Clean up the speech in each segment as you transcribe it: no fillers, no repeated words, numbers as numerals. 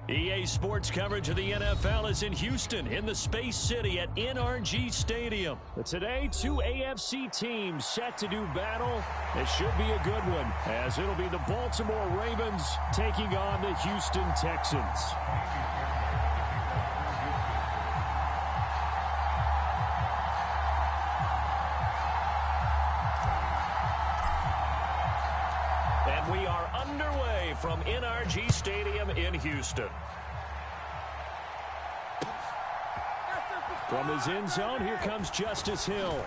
EA Sports coverage of the NFL is in Houston in the Space City at NRG Stadium. Today, two AFC teams set to do battle. It should be a good one, as it'll be the Baltimore Ravens taking on the Houston Texans. And we are underway from NRG Stadium in Houston. From his end zone, here comes Justice Hill.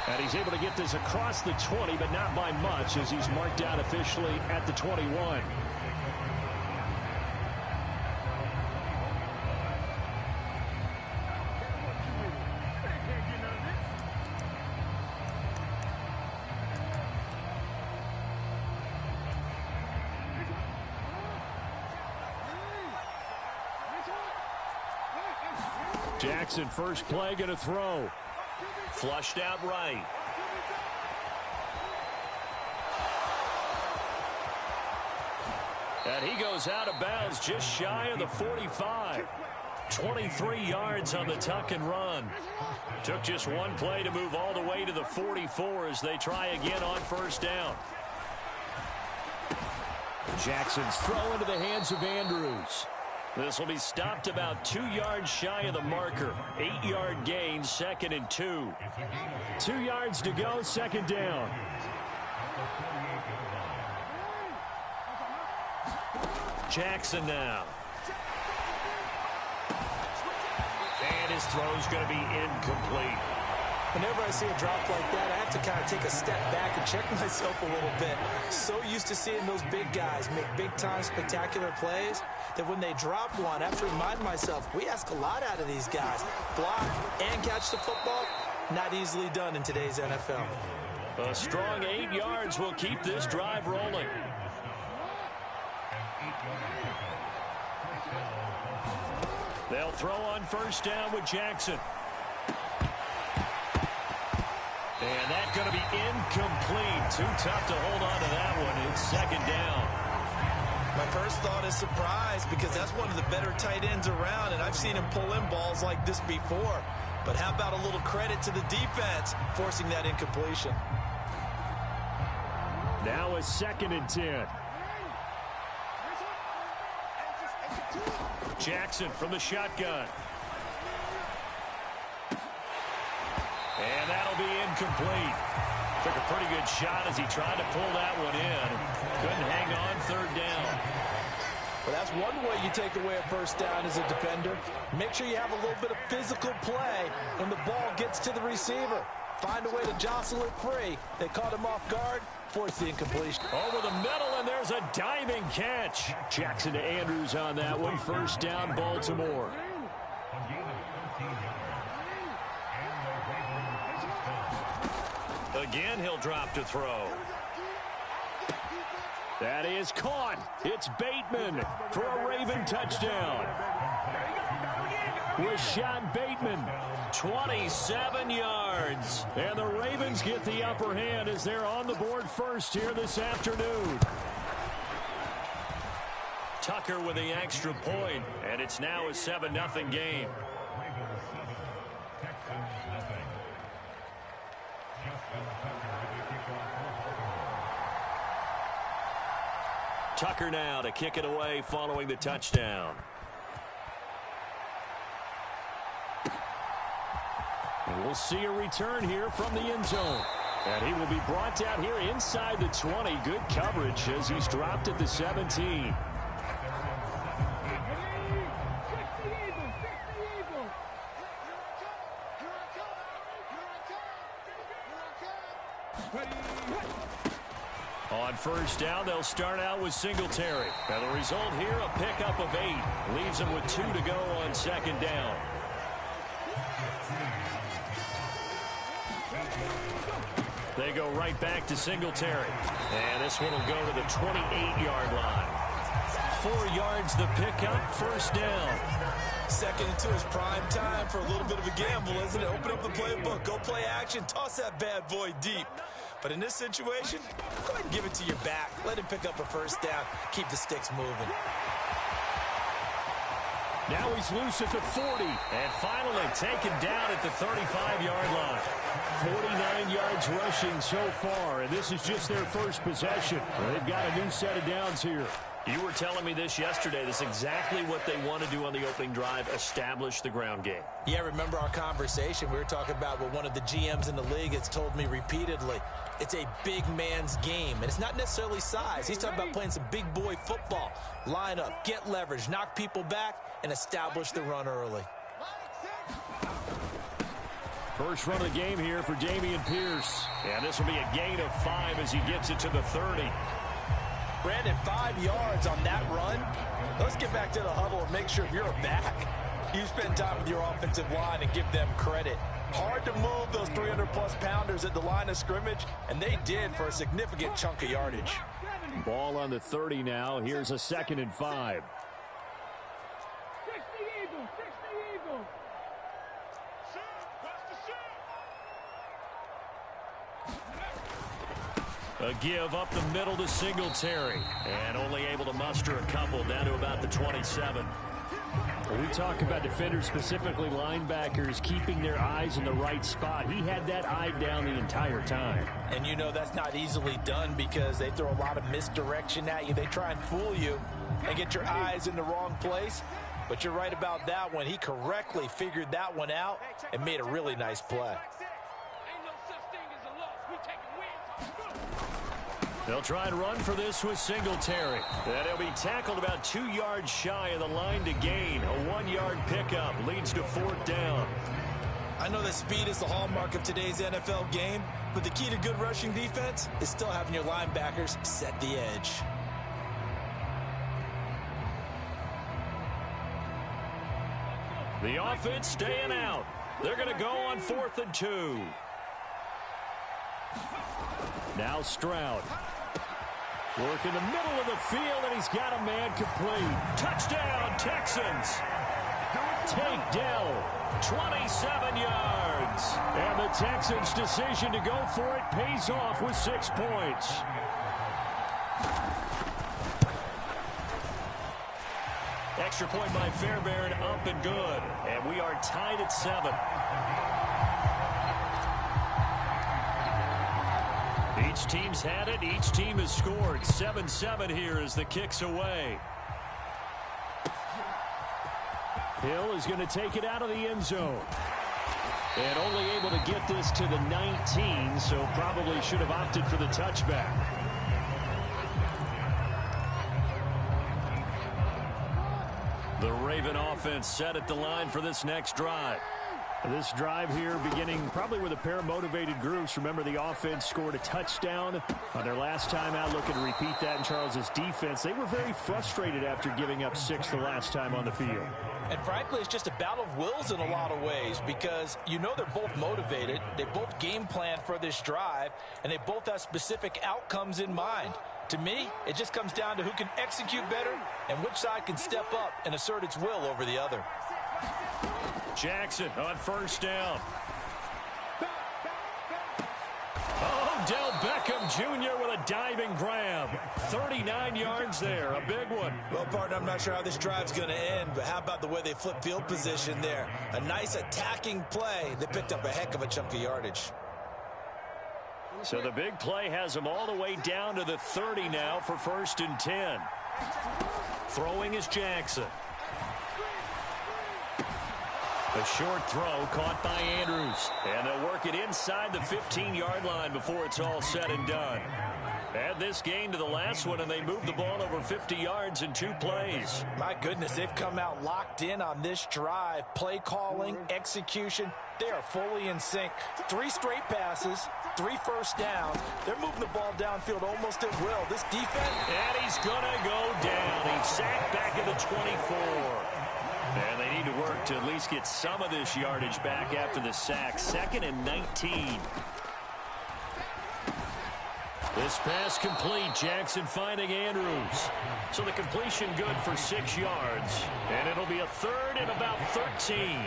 And he's able to get this across the 20, but not by much, as he's marked out officially at the 21. Jackson, first play, going to throw. Flushed out right. And he goes out of bounds just shy of the 45. 23 yards on the tuck and run. Took just one play to move all the way to the 44 as they try again on first down. Jackson's throw into the hands of Andrews. This will be stopped about 2 yards shy of the marker. 8-yard gain, 2nd and 2. 2 yards to go, second down. Jackson now. And his throw's going to be incomplete. Whenever I see a drop like that, I have to kind of take a step back and check myself a little bit. So used to seeing those big guys make big-time spectacular plays that when they drop one, I have to remind myself, we ask a lot out of these guys. Block and catch the football, not easily done in today's NFL. A strong 8 yards will keep this drive rolling. They'll throw on first down with Jackson. And that's going to be incomplete. Too tough to hold on to that one. It's second down. My first thought is surprise, because that's one of the better tight ends around, and I've seen him pull in balls like this before. But how about a little credit to the defense forcing that incompletion? Now a 2nd and 10. Jackson from the shotgun. And that'll be incomplete. Took a pretty good shot as he tried to pull that one in. Couldn't hang on, third down. Well, that's one way you take away a first down as a defender. Make sure you have a little bit of physical play when the ball gets to the receiver. Find a way to jostle it free. They caught him off guard, forced the incompletion. Over the middle, and there's a diving catch. Jackson to Andrews on that one. First down, Baltimore. Again, he'll drop to throw. That is caught. It's Bateman for a Raven touchdown. Rashad Bateman, 27 yards. And the Ravens get the upper hand as they're on the board first here this afternoon. Tucker with the extra point, and it's now a 7-0 game. Tucker now to kick it away following the touchdown. And we'll see a return here from the end zone. And he will be brought down here inside the 20. Good coverage as he's dropped at the 17. On first down, they'll start out with Singletary. And the result here, a pickup of 8. Leaves them with 2 to go on second down. They go right back to Singletary. And this one will go to the 28-yard line. 4 yards the pickup, first down. Second into his prime time for a little bit of a gamble, isn't it? Open up the playbook, go play action, toss that bad boy deep. But in this situation, go ahead and give it to your back. Let him pick up a first down. Keep the sticks moving. Now he's loose at the 40. And finally taken down at the 35-yard line. 49 yards rushing so far, and this is just their first possession. They've got a new set of downs here. You were telling me this yesterday. This is exactly what they want to do on the opening drive, establish the ground game. Yeah, remember our conversation? We were talking about what one of the GMs in the league has told me repeatedly. It's a big man's game, and it's not necessarily size. He's talking about playing some big boy football. Line up, get leverage, knock people back, and establish the run early. First run of the game here for Dameon Pierce. And this will be a gain of 5 as he gets it to the 30. Brandon, 5 yards on that run. Let's get back to the huddle and make sure you're back. You spend time with your offensive line and give them credit. Hard to move those 300-plus pounders at the line of scrimmage, and they did for a significant chunk of yardage. Ball on the 30 now. Here's a 2nd and 5. A give up the middle to Singletary. And only able to muster a couple down to about the 27. We talk about defenders, specifically linebackers, keeping their eyes in the right spot. He had that eye down the entire time. And you know that's not easily done because they throw a lot of misdirection at you. They try and fool you and get your eyes in the wrong place. But you're right about that one. He correctly figured that one out and made a really nice play. They'll try and run for this with Singletary. And he'll be tackled about 2 yards shy of the line to gain. A 1-yard pickup leads to 4th down. I know that speed is the hallmark of today's NFL game, but the key to good rushing defense is still having your linebackers set the edge. The offense staying out. They're going to go on 4th and 2. Now Stroud. Work in the middle of the field, and he's got a man complete. Touchdown, Texans. Take Dell, 27 yards. And the Texans' decision to go for it pays off with 6 points. Extra point by Fairbairn, up and good. And we are tied at 7. Each team's had it. Each team has scored. 7-7 here as the kick's away. Hill is going to take it out of the end zone. And only able to get this to the 19, so probably should have opted for the touchback. The Raven offense set at the line for this next drive. This drive here beginning probably with a pair of motivated groups. Remember, the offense scored a touchdown on their last time out. Looking to repeat that in Charles's defense. They were very frustrated after giving up 6 the last time on the field. And frankly, it's just a battle of wills in a lot of ways because you know they're both motivated. They both game plan for this drive, and they both have specific outcomes in mind. To me, it just comes down to who can execute better and which side can step up and assert its will over the other. Jackson on 1st down. Oh, Del Beckham Jr. with a diving grab. 39 yards there, a big one. Well, partner, I'm not sure how this drive's going to end, but how about the way they flip field position there? A nice attacking play. They picked up a heck of a chunk of yardage. So the big play has them all the way down to the 30 now for 1st and 10. Throwing is Jackson. A short throw caught by Andrews. And they'll work it inside the 15-yard line before it's all said and done. Add this gain to the last one, and they move the ball over 50 yards in 2 plays. My goodness, they've come out locked in on this drive. Play calling, execution, they are fully in sync. 3 straight passes, 3 first downs. They're moving the ball downfield almost at will. This defense... And he's going to go down. He's sacked back at the 24. And they need to work to at least get some of this yardage back after the sack. 2nd and 19. This pass complete. Jackson finding Andrews. So the completion good for 6 yards. And it'll be a 3rd and about 13.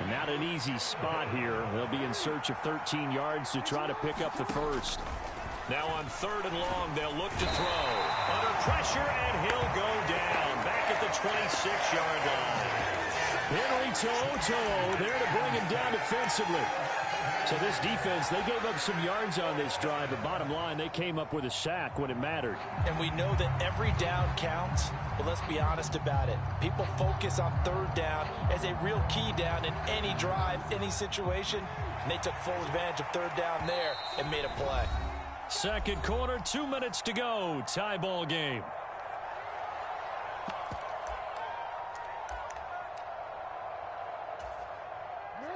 Not an easy spot here. They'll be in search of 13 yards to try to pick up the first. Now on 3rd and long, they'll look to throw. Under pressure, and he'll go down. Back at the 26-yard line. Henry To'oTo'o there to bring him down defensively. So this defense, they gave up some yards on this drive, but bottom line, they came up with a sack when it mattered. And we know that every down counts, but let's be honest about it. People focus on third down as a real key down in any drive, any situation, and they took full advantage of third down there and made a play. Second quarter, 2 minutes to go. Tie ball game.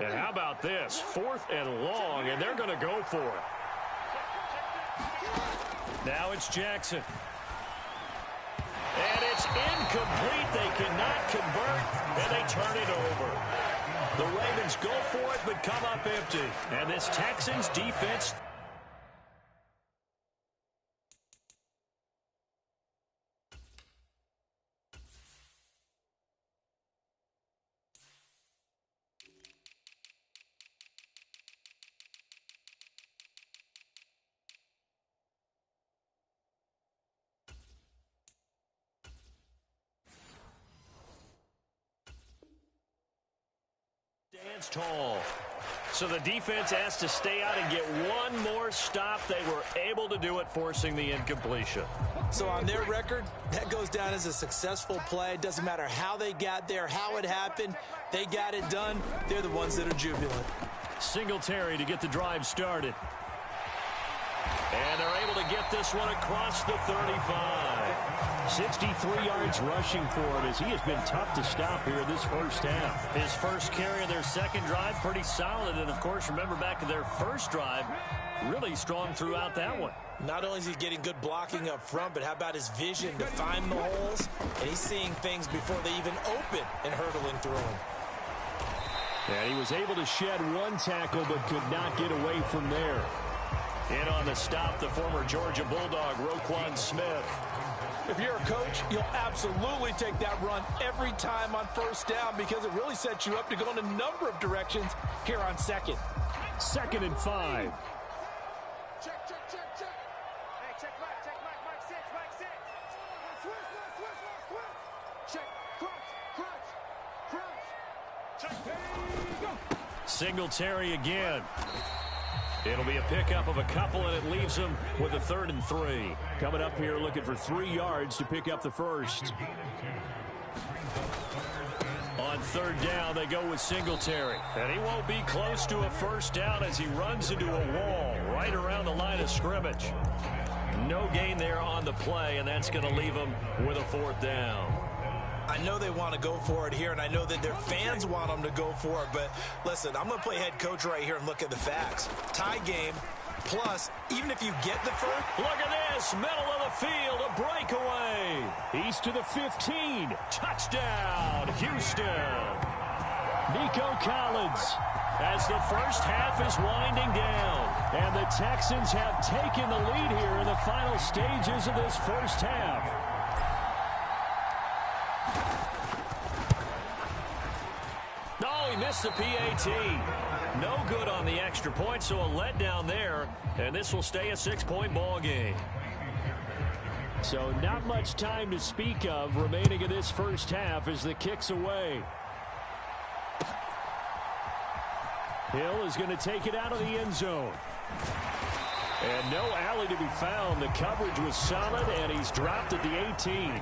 And how about this? 4th and long, and they're going to go for it. Now it's Jackson. And it's incomplete. They cannot convert, and they turn it over. The Ravens go for it, but come up empty. And this Texans defense... Stands tall. So the defense has to stay out and get one more stop. They were able to do it, forcing the incompletion. So on their record, that goes down as a successful play. It doesn't matter how they got there, how it happened. They got it done. They're the ones that are jubilant. Singletary to get the drive started. And they're able to get this one across the 35. 63 yards rushing for him as he has been tough to stop here in this first half. His first carry of their second drive, pretty solid. And, of course, remember back to their first drive, really strong throughout that one. Not only is he getting good blocking up front, but how about his vision to find the holes? And he's seeing things before they even open and hurdling through them. And he was able to shed one tackle but could not get away from there. In on the stop, the former Georgia Bulldog, Roquan Smith. If you're a coach, you'll absolutely take that run every time on first down because it really sets you up to go in a number of directions here on second. 2nd and 5. Check. Hey, check back, Mike 6. Switch. Check, crunch. Check, there you go. Singletary again. It'll be a pickup of a couple, and it leaves them with a 3rd and 3. Coming up here looking for 3 yards to pick up the first. On 3rd down, they go with Singletary. And he won't be close to a first down as he runs into a wall right around the line of scrimmage. No gain there on the play, and that's going to leave him with a 4th down. I know they want to go for it here, and I know that their fans want them to go for it, but listen, I'm going to play head coach right here and look at the facts. Tie game, plus, even if you get the first... Look at this, middle of the field, a breakaway. He's to the 15. Touchdown, Houston. Nico Collins as the first half is winding down. And the Texans have taken the lead here in the final stages of this first half. Oh, he missed the PAT. No good on the extra point, so a letdown there. And this will stay a 6-point ball game. So not much time to speak of remaining in this first half as the kick's away. Hill is going to take it out of the end zone. And no alley to be found. The coverage was solid, and he's dropped at the 18.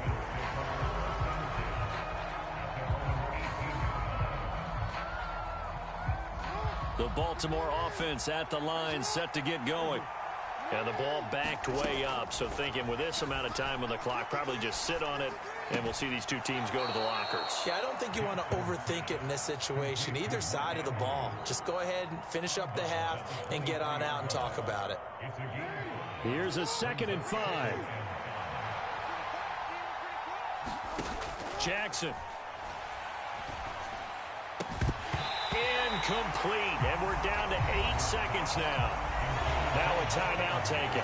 The Baltimore offense at the line, set to get going. And the ball backed way up, so thinking with this amount of time on the clock, probably just sit on it, and we'll see these two teams go to the lockers. Yeah, I don't think you want to overthink it in this situation, either side of the ball. Just go ahead and finish up the half and get on out and talk about it. Here's a 2nd and 5. Jackson. Incomplete, and we're down to 8 seconds now. Now a timeout taken.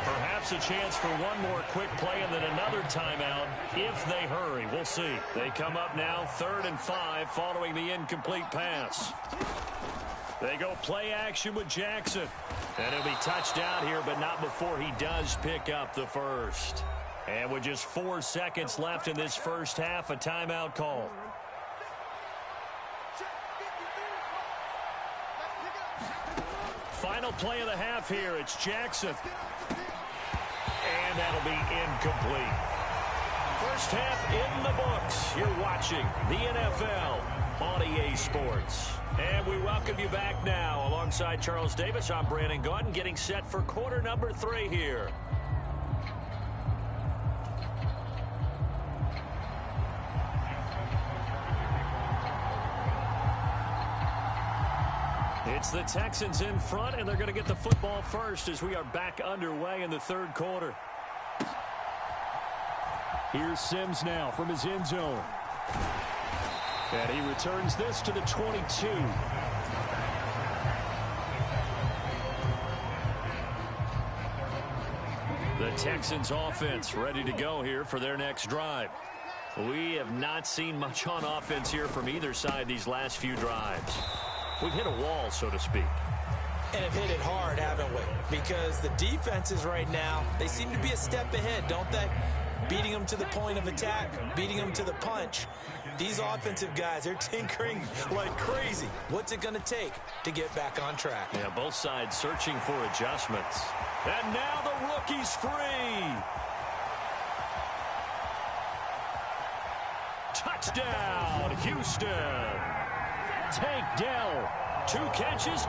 Perhaps a chance for one more quick play and then another timeout if they hurry. We'll see. They come up now 3rd and 5 following the incomplete pass. They go play action with Jackson. And he'll be touched out here, but not before he does pick up the first. And with just 4 seconds left in this first half, a timeout call. Final play of the half here. It's Jackson. And that'll be incomplete. First half in the books. You're watching the NFL on EA Sports. And we welcome you back now. Alongside Charles Davis, I'm Brandon Gaudin, getting set for quarter number 3 here. It's the Texans in front, and they're going to get the football first as we are back underway in the third quarter. Here's Sims now from his end zone. And he returns this to the 22. The Texans offense ready to go here for their next drive. We have not seen much on offense here from either side these last few drives. We've hit a wall, so to speak. And have hit it hard, haven't we? Because the defenses right now, they seem to be a step ahead, don't they? Beating them to the point of attack, beating them to the punch. These offensive guys, they're tinkering like crazy. What's it going to take to get back on track? Yeah, both sides searching for adjustments. And now the rookie's free. Touchdown, Houston. Tank Dell, 2 catches,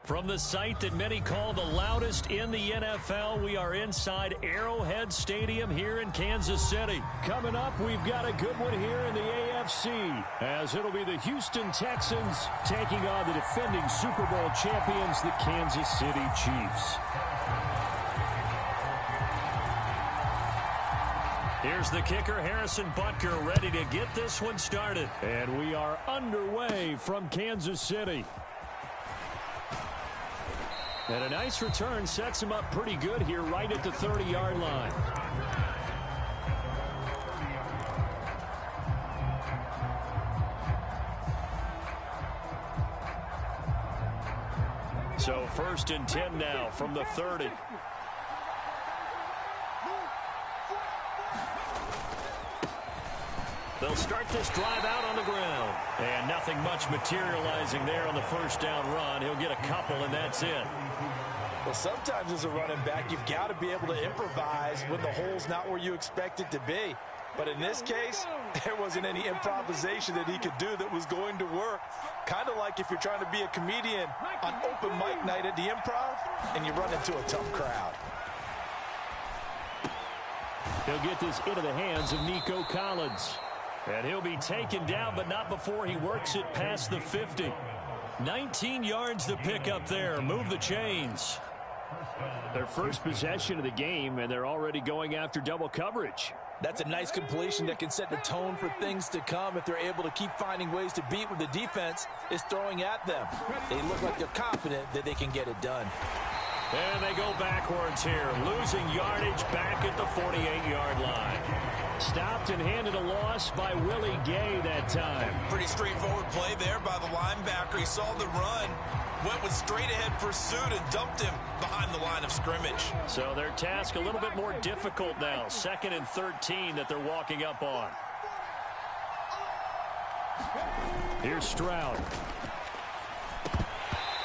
From the site that many call the loudest in the NFL, we are inside Arrowhead Stadium here in Kansas City. Coming up, we've got a good one here in the AFC, as it'll be the Houston Texans taking on the defending Super Bowl champions, the Kansas City Chiefs. Here's the kicker, Harrison Butker, ready to get this one started. And we are underway from Kansas City. And a nice return sets him up pretty good here right at the 30-yard line. So 1st and 10 now from the 30. They'll start this drive out on the ground. And nothing much materializing there on the first down run. He'll get a couple, and that's it. Well, sometimes as a running back, you've got to be able to improvise when the hole's not where you expect it to be. But in this case, there wasn't any improvisation that he could do that was going to work. Kind of like if you're trying to be a comedian on open mic night at the Improv and you run into a tough crowd. He'll get this into the hands of Nico Collins. And he'll be taken down, but not before he works it past the 50. 19 yards to pick up there. Move the chains. Their first possession of the game, and they're already going after double coverage. That's a nice completion that can set the tone for things to come if they're able to keep finding ways to beat what the defense is throwing at them. They look like they're confident that they can get it done. And they go backwards here, losing yardage back at the 48-yard line. Stopped and handed a loss by Willie Gay that time. Pretty straightforward play there by the linebacker. He saw the run, went with straight-ahead pursuit, and dumped him behind the line of scrimmage. So their task a little bit more difficult now. 2nd and 13 that they're walking up on. Here's Stroud.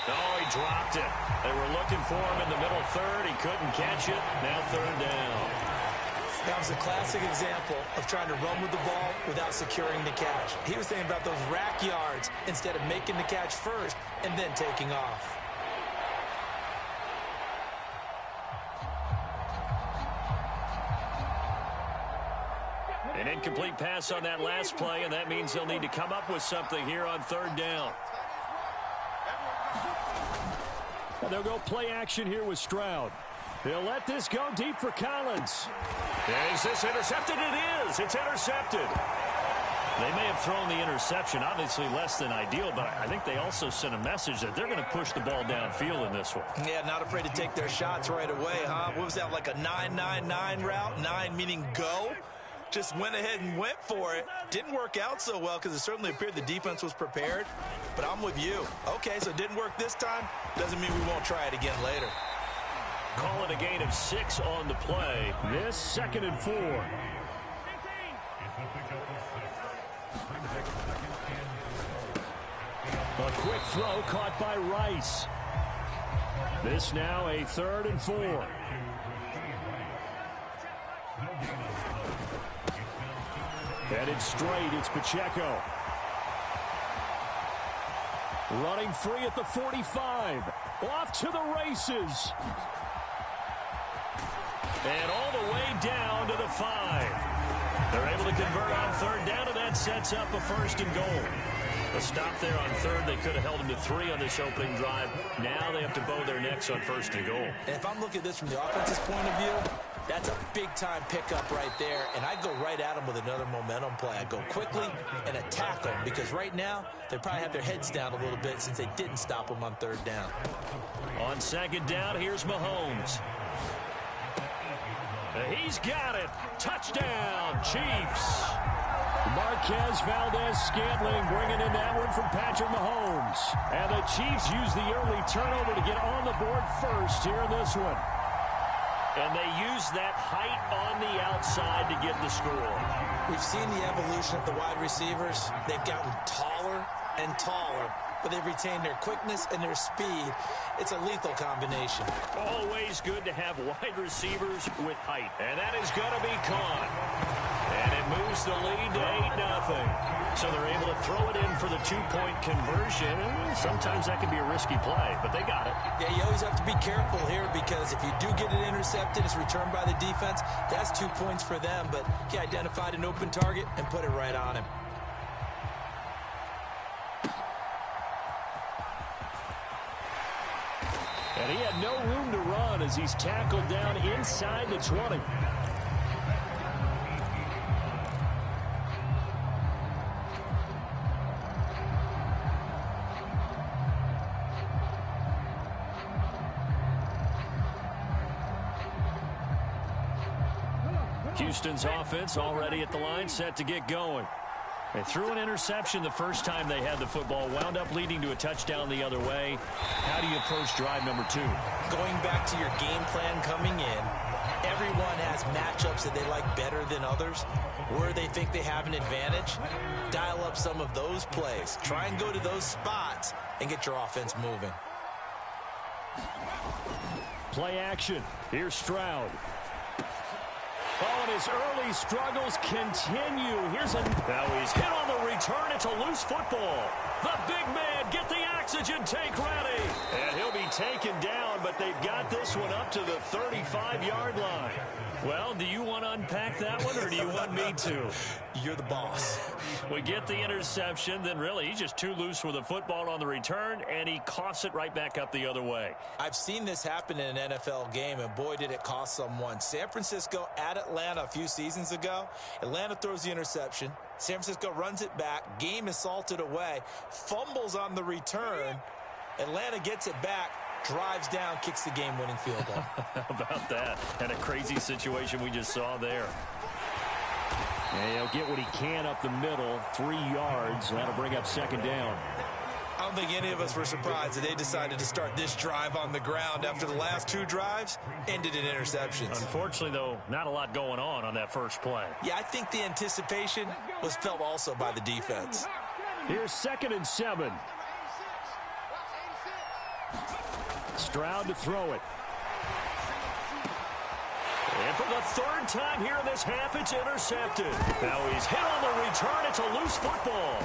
Oh, he dropped it. They were looking for him in the middle third. He couldn't catch it. Now 3rd down. That was a classic example of trying to run with the ball without securing the catch. He was thinking about those rack yards instead of making the catch first and then taking off. An incomplete pass on that last play, and that means they'll need to come up with something here on 3rd down. And they'll go play action here with Stroud. He'll let this go deep for Collins. Is this intercepted? It is. It's intercepted. They may have thrown the interception, obviously less than ideal, but I think they also sent a message that they're going to push the ball downfield in this one. Yeah, not afraid to take their shots right away, huh? What was that, like a 9-9-9 route? 9 meaning go? Just went ahead and went for it. Didn't work out so well because it certainly appeared the defense was prepared. But I'm with you. Okay, so it didn't work this time. Doesn't mean we won't try it again later. Call it a gain of 6 on the play. This 2nd and 4. A quick throw caught by Rice. This now a 3rd and 4. Headed straight, it's Pacheco. Running free at the 45. Off to the races. And all the way down to the 5. They're able to convert on 3rd down, and that sets up a 1st and goal. A stop there on 3rd. They could have held them to 3 on this opening drive. Now they have to bow their necks on 1st and goal. And if I'm looking at this from the offense's point of view, that's a big-time pickup right there, and I go right at them with another momentum play. I go quickly and attack them because right now they probably have their heads down a little bit since they didn't stop them on 3rd down. On 2nd down, here's Mahomes. He's got it. Touchdown, Chiefs. Marquez Valdez-Scantling bringing in that one from Patrick Mahomes. And the Chiefs use the early turnover to get on the board first here in this one. And they use that height on the outside to get the score. We've seen the evolution of the wide receivers. They've gotten taller and taller, but they've retained their quickness and their speed. It's a lethal combination. Always good to have wide receivers with height. And that is going to be caught. And it moves the lead to 8-0. So they're able to throw it in for the two-point conversion. Sometimes that can be a risky play, but they got it. Yeah, you always have to be careful here because if you do get it intercepted, it's returned by the defense. That's 2 points for them, but he identified an open target and put it right on him. And he had no room to run as he's tackled down inside the 20. Houston's offense already at the line, set to get going. They threw an interception the first time they had the football, wound up leading to a touchdown the other way. How do you approach drive number 2? Going back to your game plan coming in, everyone has matchups that they like better than others, where they think they have an advantage. Dial up some of those plays. Try and go to those spots and get your offense moving. Play action. Here's Stroud. Oh, and his early struggles continue. Now he's hit on the return. It's a loose football. The big man, get the oxygen tank ready. And he'll be taken down, but they've got this one up to the 35-yard line. Well, do you want to unpack that one, or do you want me to? You're the boss. We get the interception, then really he's just too loose with the football on the return, and he coughs it right back up the other way. I've seen this happen in an NFL game, and boy, did it cost someone. San Francisco at Atlanta a few seasons ago. Atlanta throws the interception. San Francisco runs it back. Game is salted away. Fumbles on the return. Atlanta gets it back. Drives down, kicks the game-winning field goal. How about that? And a crazy situation we just saw there. And he'll get what he can up the middle, 3 yards. That'll bring up second down. I don't think any of us were surprised that they decided to start this drive on the ground after the last 2 drives ended in interceptions. Unfortunately, though, not a lot going on that first play. Yeah, I think the anticipation was felt also by the defense. Here's 2nd and 7. Stroud to throw it. And for the 3rd time here in this half, it's intercepted. Now he's hit on the return. It's a loose football.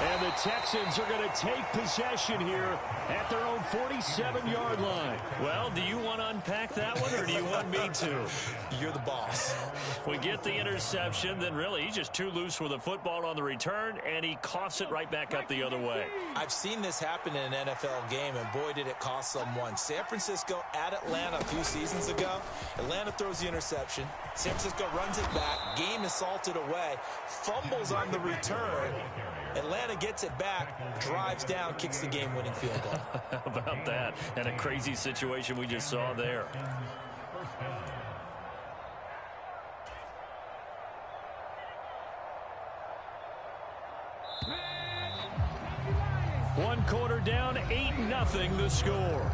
And the Texans are going to take possession here at their own 47-yard line. Well, do you want to unpack that one, or do you want me to? You're the boss. We get the interception, then really he's just too loose with the football on the return, and he coughs it right back up the other way. I've seen this happen in an NFL game, and boy, did it cost someone. San Francisco at Atlanta a few seasons ago. Atlanta throws the interception. San Francisco runs it back. Game is salted away. Fumbles on the return. Atlanta gets it back, drives down, kicks the game-winning field goal. How about that? And a crazy situation we just saw there. One quarter down, 8-0 the score.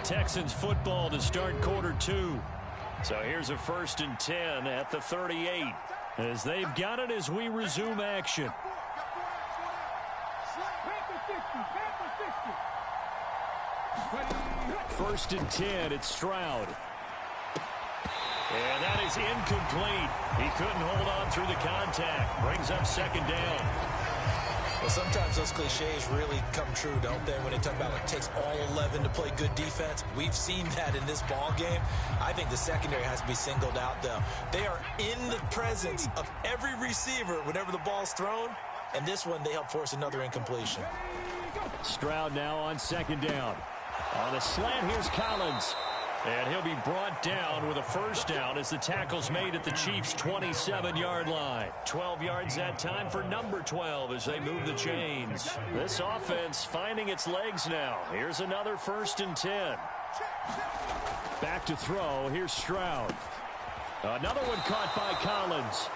Texans football to start quarter 2. So here's a 1st and 10 at the 38 as they've got it as we resume action. First and 10, it's Stroud. And that is incomplete. He couldn't hold on through the contact. Brings up second down. Well, sometimes those cliches really come true, don't they? When they talk about it takes all 11 to play good defense. We've seen that in this ball game. I think the secondary has to be singled out, though. They are in the presence of every receiver whenever the ball's thrown. And this one, they help force another incompletion. Stroud now on second down. On the slant, here's Collins. And he'll be brought down with a first down as the tackle's made at the Chiefs' 27-yard line. 12 yards that time for number 12 as they move the chains. This offense finding its legs now. Here's another 1st and 10. Back to throw. Here's Stroud. Another one caught by Collins.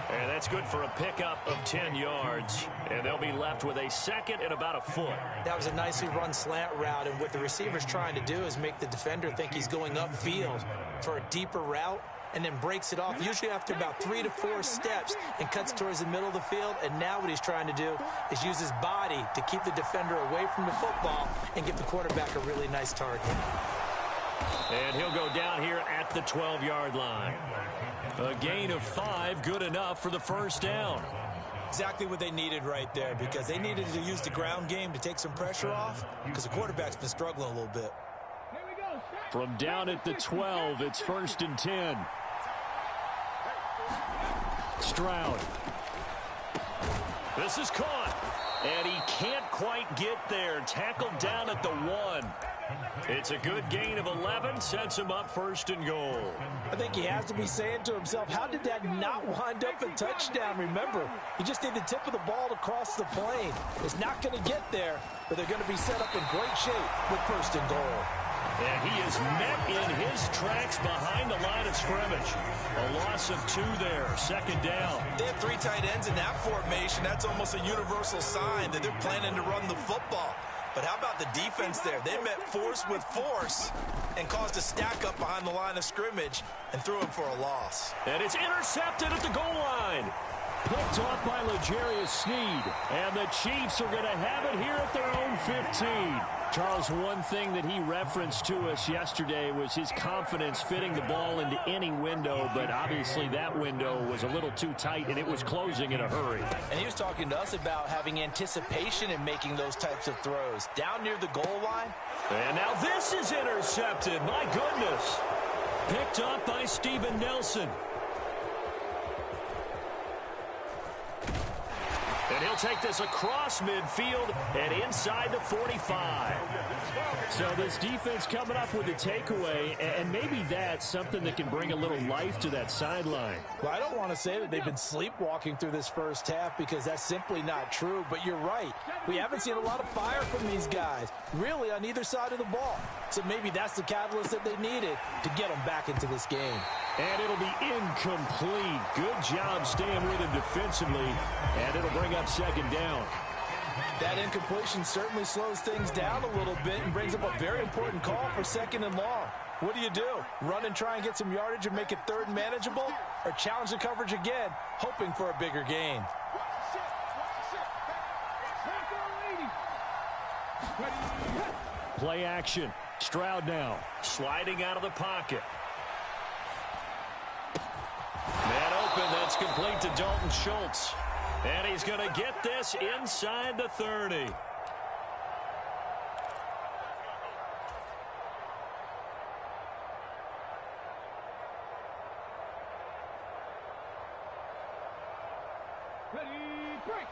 And that's good for a pickup of 10 yards. And they'll be left with a 2nd and about a foot. That was a nicely run slant route, and what the receiver's trying to do is make the defender think he's going upfield for a deeper route and then breaks it off, usually after about 3 to 4 steps, and cuts towards the middle of the field. And now what he's trying to do is use his body to keep the defender away from the football and give the quarterback a really nice target. And he'll go down here at the 12-yard line. A gain of 5, good enough for the first down. Exactly what they needed right there, because they needed to use the ground game to take some pressure off, because the quarterback's been struggling a little bit. From down at the 12, it's 1st and 10. Stroud. This is caught. And he can't quite get there. Tackled down at the 1. It's a good gain of 11. Sets him up 1st and goal. I think he has to be saying to himself, how did that not wind up a touchdown? Remember, he just did the tip of the ball to cross the plane. It's not going to get there, but they're going to be set up in great shape with 1st and goal. And he is met in his tracks behind the line of scrimmage. A loss of 2 there, 2nd down. They have 3 tight ends in that formation. That's almost a universal sign that they're planning to run the football. But how about the defense there? They met force with force and caused a stack up behind the line of scrimmage and threw him for a loss. And it's intercepted at the goal line. Picked off by L'Jarius Sneed. And the Chiefs are going to have it here at their own 15. Charles, one thing that he referenced to us yesterday was his confidence fitting the ball into any window, but obviously that window was a little too tight, and it was closing in a hurry. And he was talking to us about having anticipation in making those types of throws. Down near the goal line. And now this is intercepted. My goodness. Picked up by Steven Nelson. And he'll take this across midfield and inside the 45. So this defense coming up with a takeaway, and maybe that's something that can bring a little life to that sideline. Well, I don't want to say that they've been sleepwalking through this first half, because that's simply not true. But you're right. We haven't seen a lot of fire from these guys, really, on either side of the ball. So maybe that's the catalyst that they needed to get them back into this game. And it'll be incomplete. Good job staying with him defensively, and it'll bring up 2nd down. That incompletion certainly slows things down a little bit and brings up a very important call for 2nd and long. What do? Run and try and get some yardage and make it 3rd and manageable? Or challenge the coverage again, hoping for a bigger gain? Play action. Stroud now, sliding out of the pocket. Man open, that's complete to Dalton Schultz. And he's going to get this inside the 30. Ready, break.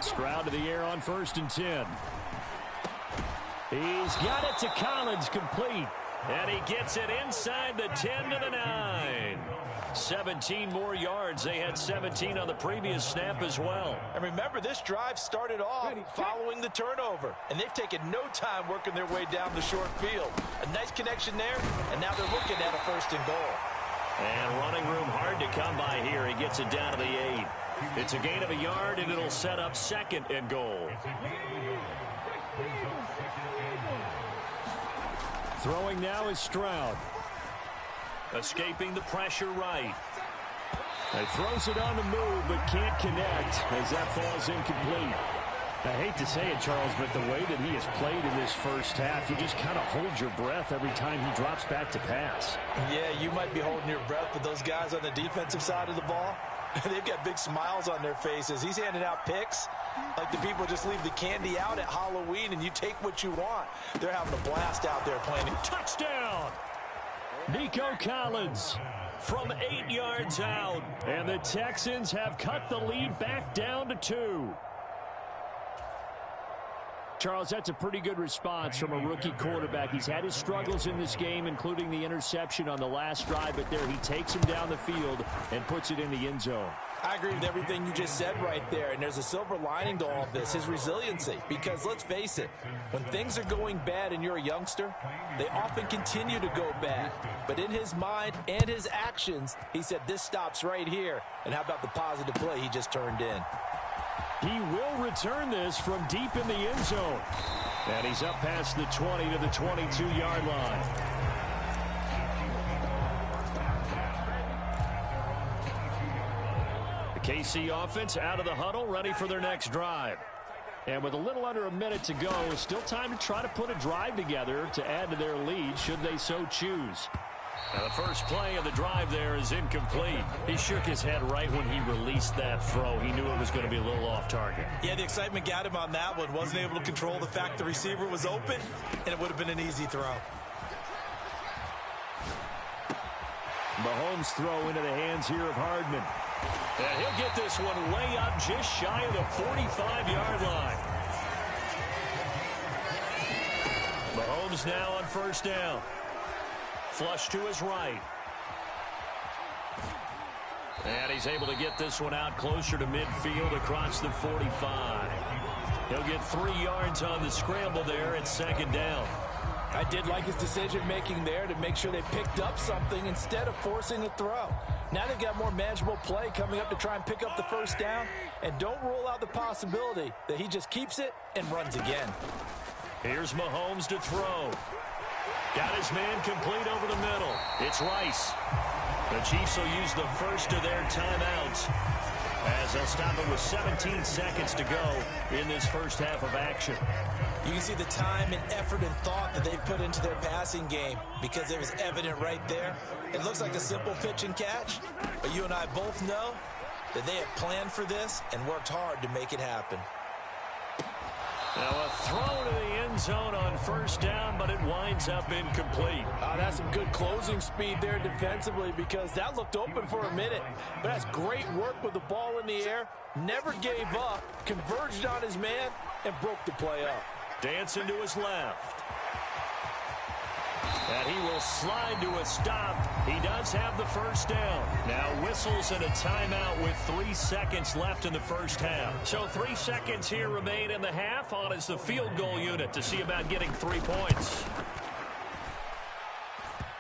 Stroud to the air on 1st and 10. He's got it to Collins, complete. And he gets it inside the 10 to the 9. 17 more yards. They had 17 on the previous snap as well. And remember, this drive started off following the turnover. And they've taken no time working their way down the short field. A nice connection there, and now they're looking at a 1st and goal. And running room hard to come by here. He gets it down to the 8. It's a gain of a yard, and it'll set up 2nd and goal. Throwing now is Stroud. Escaping the pressure right. He throws it on the move, but can't connect as that falls incomplete. I hate to say it, Charles, but the way that he has played in this first half, you just kind of hold your breath every time he drops back to pass. Yeah, you might be holding your breath, but those guys on the defensive side of the ball, they've got big smiles on their faces. He's handing out picks like the people just leave the candy out at Halloween and you take what you want. They're having a blast out there playing. Touchdown! Nico Collins from 8 yards out. And the Texans have cut the lead back down to 2. Charles, that's a pretty good response from a rookie quarterback. He's had his struggles in this game, including the interception on the last drive, but there he takes him down the field and puts it in the end zone. I agree with everything you just said right there, and there's a silver lining to all of this, his resiliency. Because let's face it, when things are going bad and you're a youngster, they often continue to go bad. But in his mind and his actions, he said this stops right here. And how about the positive play he just turned in? He will return this from deep in the end zone. And he's up past the 20 to the 22-yard line. KC offense out of the huddle, ready for their next drive. And with a little under a minute to go, still time to try to put a drive together to add to their lead should they so choose. Now the first play of the drive there is incomplete. He shook his head right when he released that throw. He knew it was going to be a little off target. Yeah, the excitement got him on that one. Wasn't able to control the fact the receiver was open, and it would have been an easy throw. Mahomes throw into the hands here of Hardman. And he'll get this one way up just shy of the 45-yard line. Mahomes now on first down. Flush to his right. And he's able to get this one out closer to midfield across the 45. He'll get 3 yards on the scramble there at second down. I did like his decision-making there to make sure they picked up something instead of forcing a throw. Now they've got more manageable play coming up to try and pick up the first down, and don't rule out the possibility that he just keeps it and runs again. Here's Mahomes to throw. Got his man complete over the middle. It's Rice. The Chiefs will use the first of their timeouts as they'll stop it with 17 seconds to go in this first half of action. You can see the time and effort and thought that they've put into their passing game because it was evident right there. It looks like a simple pitch and catch, but you and I both know that they have planned for this and worked hard to make it happen. Now a throw to the end zone on first down, but it winds up incomplete. That's some good closing speed there defensively because that looked open for a minute. But that's great work with the ball in the air. Never gave up, converged on his man, and broke the play up. Dancing to his left. And he will slide to a stop. He does have the first down. Now whistles and a timeout with 3 seconds left in the first half. So 3 seconds here remain in the half on as the field goal unit to see about getting 3 points.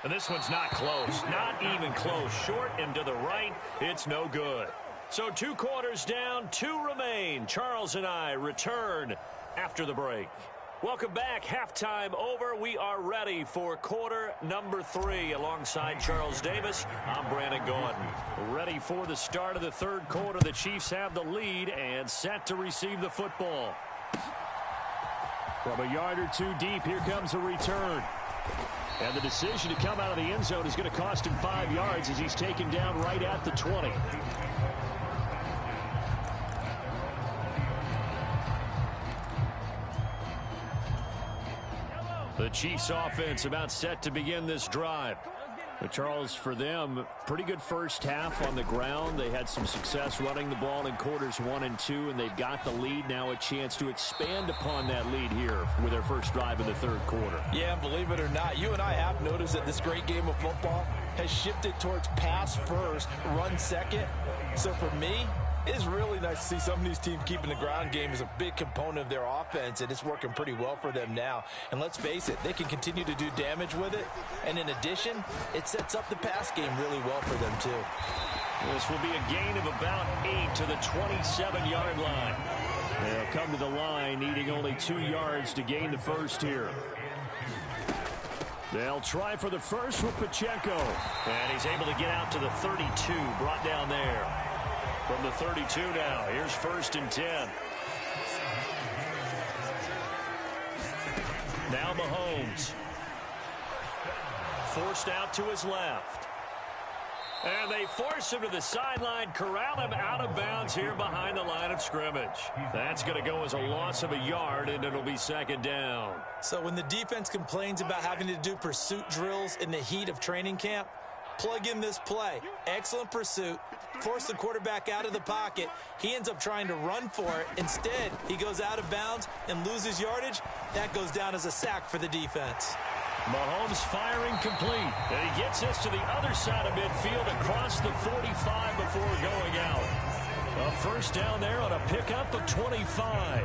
And this one's not close. Not even close. Short and to the right. It's no good. So 2 quarters down, 2 remain. Charles and I return after the break. Welcome back. Halftime over. We are ready for quarter number 3. Alongside Charles Davis, I'm Brandon Gordon. Ready for the start of the third quarter. The Chiefs have the lead and set to receive the football. From a yard or 2 deep, here comes a return. And the decision to come out of the end zone is going to cost him 5 yards as he's taken down right at the 20. The Chiefs offense about set to begin this drive. But Charles, for them, pretty good first half on the ground. They had some success running the ball in quarters 1 and 2, and they've got the lead now, a chance to expand upon that lead here with their first drive in the third quarter. Yeah, believe it or not, you and I have noticed that this great game of football has shifted towards pass first, run second. So for me, it's really nice to see some of these teams keeping the ground game as a big component of their offense, and it's working pretty well for them now. And let's face it, they can continue to do damage with it. And in addition, it sets up the pass game really well for them, too. This will be a gain of about 8 to the 27-yard line. They'll come to the line needing only 2 yards to gain the first here. They'll try for the first with Pacheco. And he's able to get out to the 32, brought down there. From the 32 now, here's first and 10. Now Mahomes. Forced out to his left. And they force him to the sideline, corral him out of bounds here behind the line of scrimmage. That's going to go as a loss of a yard, and it'll be second down. So when the defense complains about having to do pursuit drills in the heat of training camp, plug in this play. Excellent pursuit. Force the quarterback out of the pocket. He ends up trying to run for it. Instead, he goes out of bounds and loses yardage. That goes down as a sack for the defense. Mahomes firing complete. And he gets this to the other side of midfield across the 45 before going out. A first down there on a pickup of 25.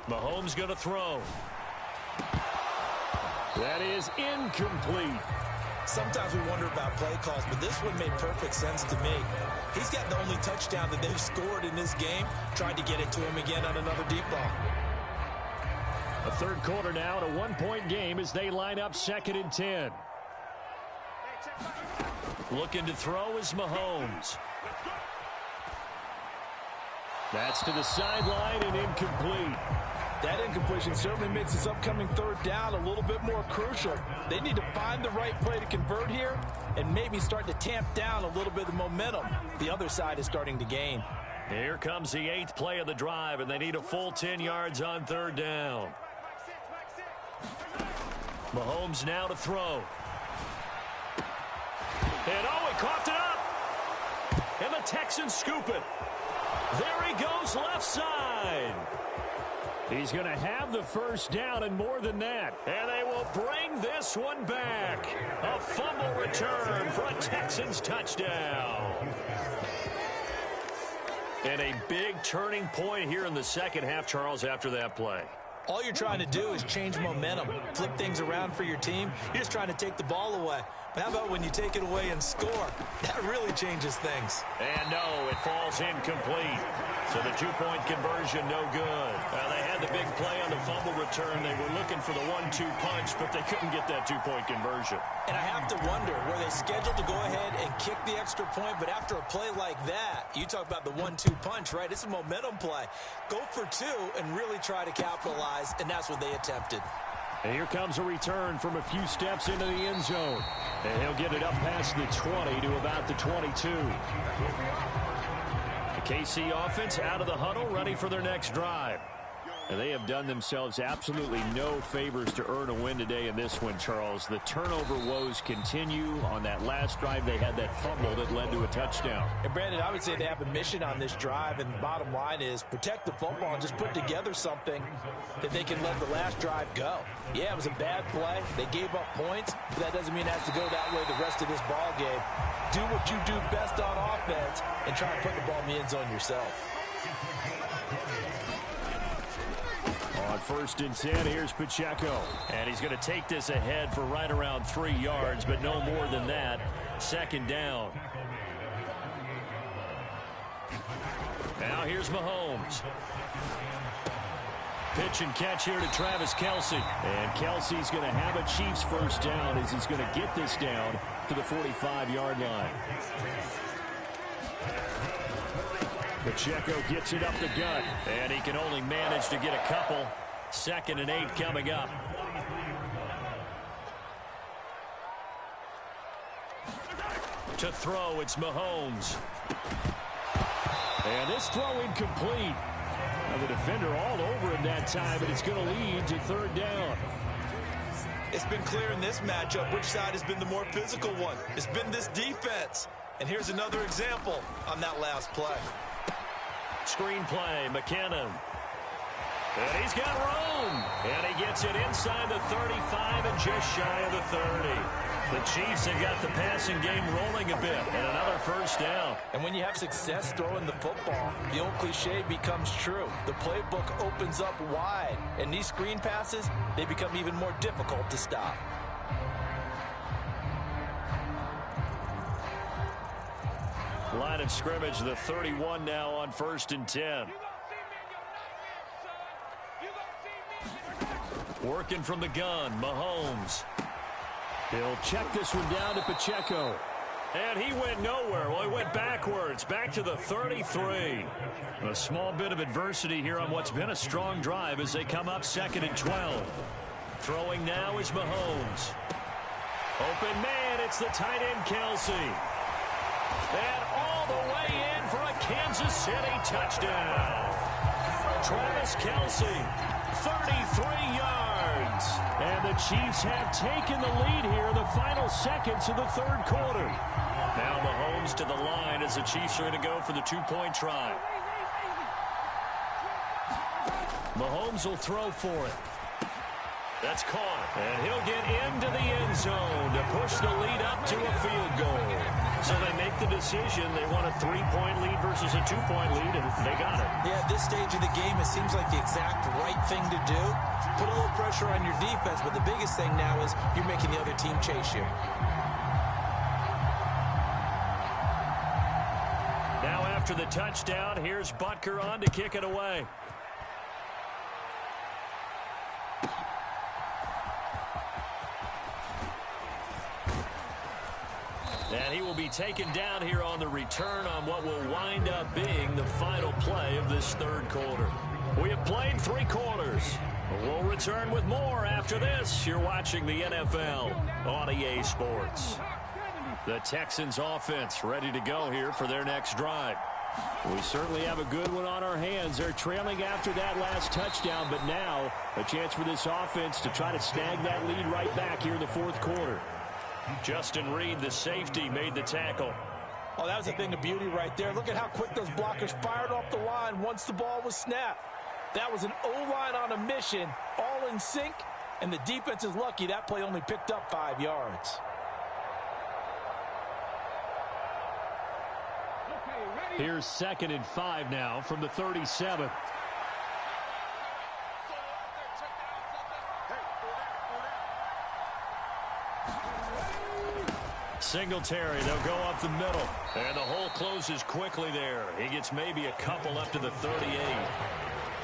Mahomes going to throw. That is incomplete. Sometimes we wonder about play calls, but this one made perfect sense to me. He's got the only touchdown that they've scored in this game. Tried to get it to him again on another deep ball. A third quarter now at a one-point game as they line up 2nd and 10. Looking to throw is Mahomes. That's to the sideline and incomplete. That incompletion certainly makes this upcoming third down a little bit more crucial. They need to find the right play to convert here and maybe start to tamp down a little bit of momentum. The other side is starting to gain. Here comes the 8th play of the drive, and they need a full 10 yards on third down. Mahomes now to throw. And he coughed it up. And the Texans scoop it. There he goes left side. He's going to have the first down and more than that. And they will bring this one back. A fumble return for a Texans touchdown. And a big turning point here in the second half, Charles, after that play. All you're trying to do is change momentum, flip things around for your team. You're just trying to take the ball away. But how about when you take it away and score? That really changes things. And no, it falls incomplete. So the two-point conversion, no good. They had the big play on the fumble return. They were looking for the 1-2 punch, but they couldn't get that two-point conversion. And I have to wonder, were they scheduled to go ahead and kick the extra point? But after a play like that, you talk about the 1-2 punch, right? It's a momentum play. Go for two and really try to capitalize, and that's what they attempted. And here comes a return from a few steps into the end zone. And he'll get it up past the 20 to about the 22. The KC offense out of the huddle, ready for their next drive. And they have done themselves absolutely no favors to earn a win today in this one, Charles. The turnover woes continue. On that last drive, they had that fumble that led to a touchdown. And, Brandon, I would say they have a mission on this drive, and the bottom line is protect the football and just put together something that they can let the last drive go. Yeah, it was a bad play. They gave up points, but that doesn't mean it has to go that way the rest of this ball game. Do what you do best on offense and try and put the ball in the end zone yourself. On 1st and 10, here's Pacheco. And he's going to take this ahead for right around 3 yards, but no more than that. 2nd down. Now here's Mahomes. Pitch and catch here to Travis Kelce. And Kelce's going to have a Chiefs first down as he's going to get this down to the 45-yard line. Pacheco gets it up the gut, and he can only manage to get a couple. 2nd and 8 coming up. To throw, it's Mahomes. And this throw incomplete. Now the defender all over him that time, but it's going to lead to 3rd down. It's been clear in this matchup which side has been the more physical one. It's been this defense. And here's another example on that last play. Screen play, McKinnon. And he's got room. And he gets it inside the 35 and just shy of the 30. The Chiefs have got the passing game rolling a bit. And another first down. And when you have success throwing the football, the old cliche becomes true. The playbook opens up wide. And these screen passes, they become even more difficult to stop. Line of scrimmage, the 31 now on 1st and 10. Working from the gun, Mahomes. He'll check this one down to Pacheco. And he went nowhere. Well, he went backwards, back to the 33. A small bit of adversity here on what's been a strong drive as they come up 2nd and 12. Throwing now is Mahomes. Open man, it's the tight end Kelce. And all the way in for a Kansas City touchdown. Travis Kelce, 33 yards. And the Chiefs have taken the lead here in the final seconds of the 3rd quarter. Now Mahomes to the line as the Chiefs are going to go for the 2-point try. Mahomes will throw for it. That's caught. And he'll get into the end zone to push the lead up to a field goal. So they make the decision. They want a 3-point lead versus a 2-point lead, and they got it. Yeah, at this stage of the game, it seems like the exact right thing to do. Put a little pressure on your defense, but the biggest thing now is you're making the other team chase you. Now after the touchdown, here's Butker on to kick it away. And he will be taken down here on the return on what will wind up being the final play of this third quarter. We have played 3 quarters. We'll return with more after this. You're watching the NFL on EA Sports. The Texans offense ready to go here for their next drive. We certainly have a good one on our hands. They're trailing after that last touchdown, but now a chance for this offense to try to snag that lead right back here in the fourth quarter. Justin Reed, the safety, made the tackle. Oh, that was a thing of beauty right there. Look at how quick those blockers fired off the line once the ball was snapped. That was an O-line on a mission, all in sync, and the defense is lucky that play only picked up 5 yards. Here's 2nd and 5 now from the 37. Singletary, they'll go up the middle. And the hole closes quickly there. He gets maybe a couple up to the 38.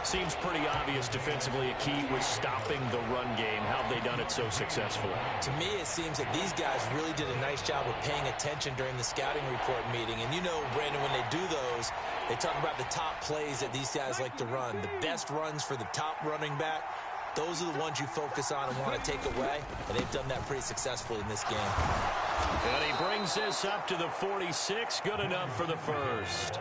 Seems pretty obvious defensively a key was stopping the run game. How have they done it so successfully? To me, it seems that these guys really did a nice job of paying attention during the scouting report meeting. And you know, Brandon, when they do those, they talk about the top plays that these guys like to run. The best runs for the top running back. Those are the ones you focus on and want to take away, and they've done that pretty successfully in this game. And he brings this up to the 46. Good enough for the first.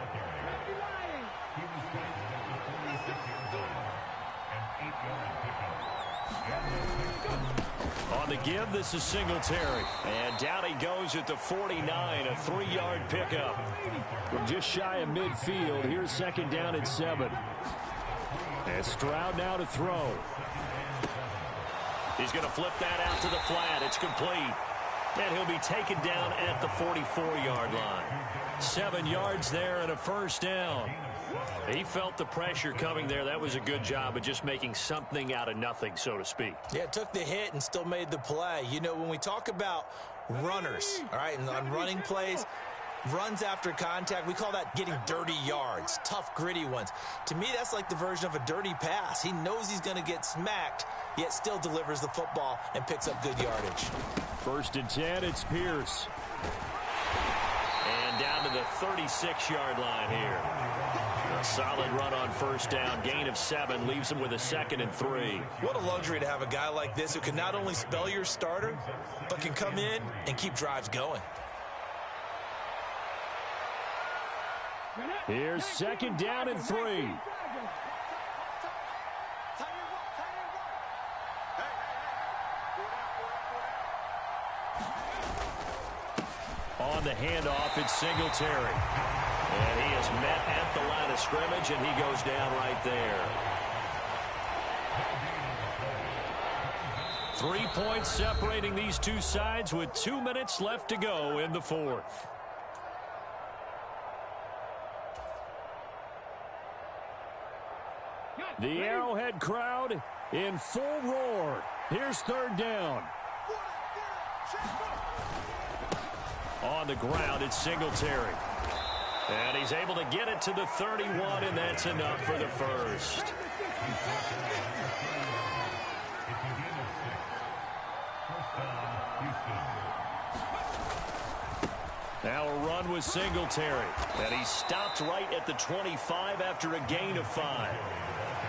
On the give, this is Singletary. And down he goes at the 49, a 3-yard pickup. From just shy of midfield, here's 2nd down and 7. And Stroud now to throw. He's going to flip that out to the flat. It's complete. And he'll be taken down at the 44-yard line. 7 yards there and a first down. He felt the pressure coming there. That was a good job of just making something out of nothing, so to speak. Yeah, took the hit and still made the play. You know, when we talk about runners, all right, and on running plays, runs after contact, we call that getting dirty yards, tough, gritty ones. To me, that's like the version of a dirty pass. He knows he's going to get smacked, yet still delivers the football and picks up good yardage. 1st and 10, it's Pierce. And down to the 36-yard line here. A solid run on first down. Gain of 7 leaves him with a 2nd and 3. What a luxury to have a guy like this who can not only spell your starter, but can come in and keep drives going. Here's 2nd down and 3. On the handoff, it's Singletary. And he is met at the line of scrimmage, and he goes down right there. 3 points separating these two sides with 2 minutes left to go in the fourth. The Arrowhead crowd in full roar. Here's 3rd down. On the ground, it's Singletary. And he's able to get it to the 31, and that's enough for the first. Now a run with Singletary. And he stopped right at the 25 after a gain of 5.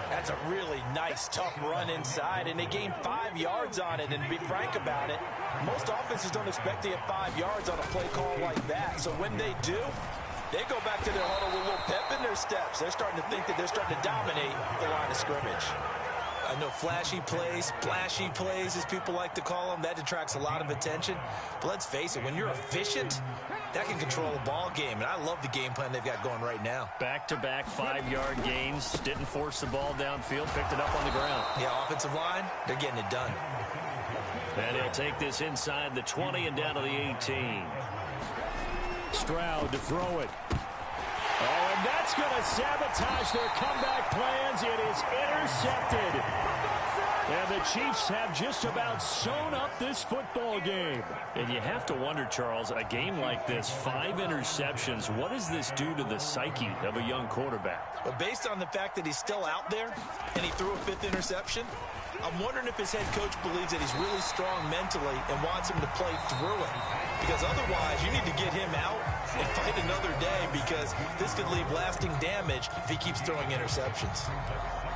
That's a really nice, tough run inside, and they gained 5 yards on it. And to be frank about it, most offenses don't expect to get 5 yards on a play call like that. So when they do, they go back to their huddle with a little pep in their steps. They're starting to think that they're starting to dominate the line of scrimmage. I know flashy plays, splashy plays, as people like to call them, that detracts a lot of attention. But let's face it, when you're efficient, that can control a ball game. And I love the game plan they've got going right now. Back-to-back 5-yard gains. Didn't force the ball downfield. Picked it up on the ground. Yeah, offensive line, they're getting it done. And he'll take this inside the 20 and down to the 18. Stroud to throw it. Oh, and that's going to sabotage their comeback plans. It is intercepted. And the Chiefs have just about sewn up this football game. And you have to wonder, Charles, a game like this, 5 interceptions, what does this do to the psyche of a young quarterback? But based on the fact that he's still out there and he threw a 5th interception, I'm wondering if his head coach believes that he's really strong mentally and wants him to play through it. Because otherwise, you need to get him out and fight another day, because this could leave lasting damage if he keeps throwing interceptions.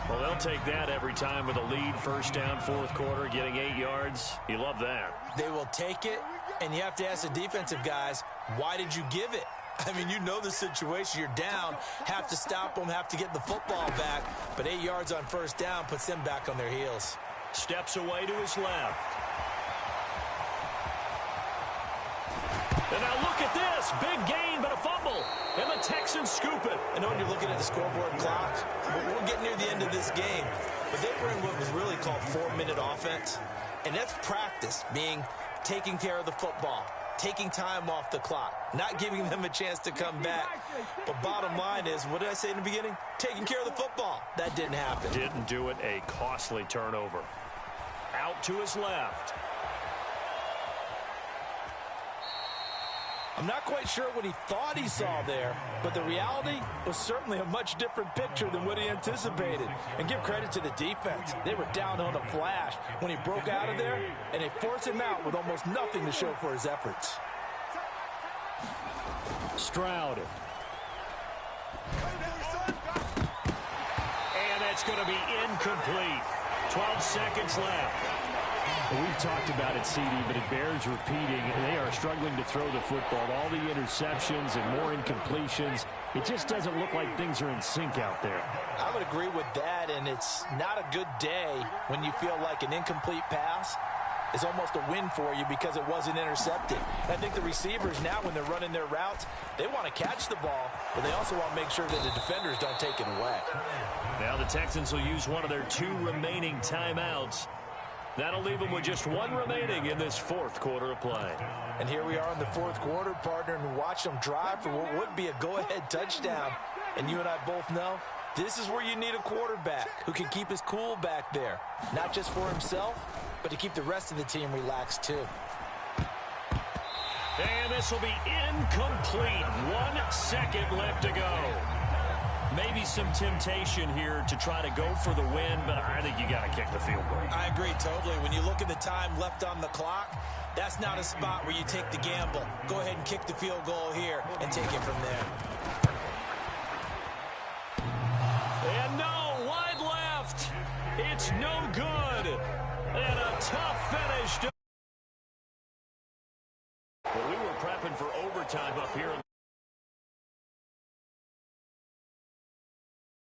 Well, they'll take that every time with a lead, first down, fourth quarter, getting 8 yards. You love that. They will take it, and you have to ask the defensive guys, why did you give it? I mean, you know the situation. You're down, have to stop them, have to get the football back. But 8 yards on first down puts them back on their heels. Steps away to his left. And now look at this. Big gain, but a fumble. And the Texans scoop it. I know when you're looking at the scoreboard clock, we're getting near the end of this game. But they were in what was really called 4-minute offense. And that's practice, meaning taking care of the football, taking time off the clock, not giving them a chance to come back. But bottom line is, what did I say in the beginning? Taking care of the football. That didn't happen. Didn't do it. A costly turnover. Out to his left. I'm not quite sure what he thought he saw there, but the reality was certainly a much different picture than what he anticipated. And give credit to the defense. They were down on the flash when he broke out of there, and they forced him out with almost nothing to show for his efforts. Stroud. And that's going to be incomplete. 12 seconds left. We've talked about it, CD, but it bears repeating. They are struggling to throw the football. All the interceptions and more incompletions. It just doesn't look like things are in sync out there. I would agree with that, and it's not a good day when you feel like an incomplete pass is almost a win for you because it wasn't intercepted. I think the receivers now, when they're running their routes, they want to catch the ball, but they also want to make sure that the defenders don't take it away. Now the Texans will use one of their 2 remaining timeouts. That'll leave them with just 1 remaining in this fourth quarter of play. And here we are in the fourth quarter, partner, and watch them drive for what would be a go-ahead touchdown. And you and I both know this is where you need a quarterback who can keep his cool back there, not just for himself, but to keep the rest of the team relaxed too. And this will be incomplete. 1 second left to go. Maybe some temptation here to try to go for the win, but I think you got to kick the field goal. I agree totally. When you look at the time left on the clock, that's not a spot where you take the gamble. Go ahead and kick the field goal here and take it from there. And no, wide left. It's no good. And a tough finish. Well, we were prepping for overtime up here.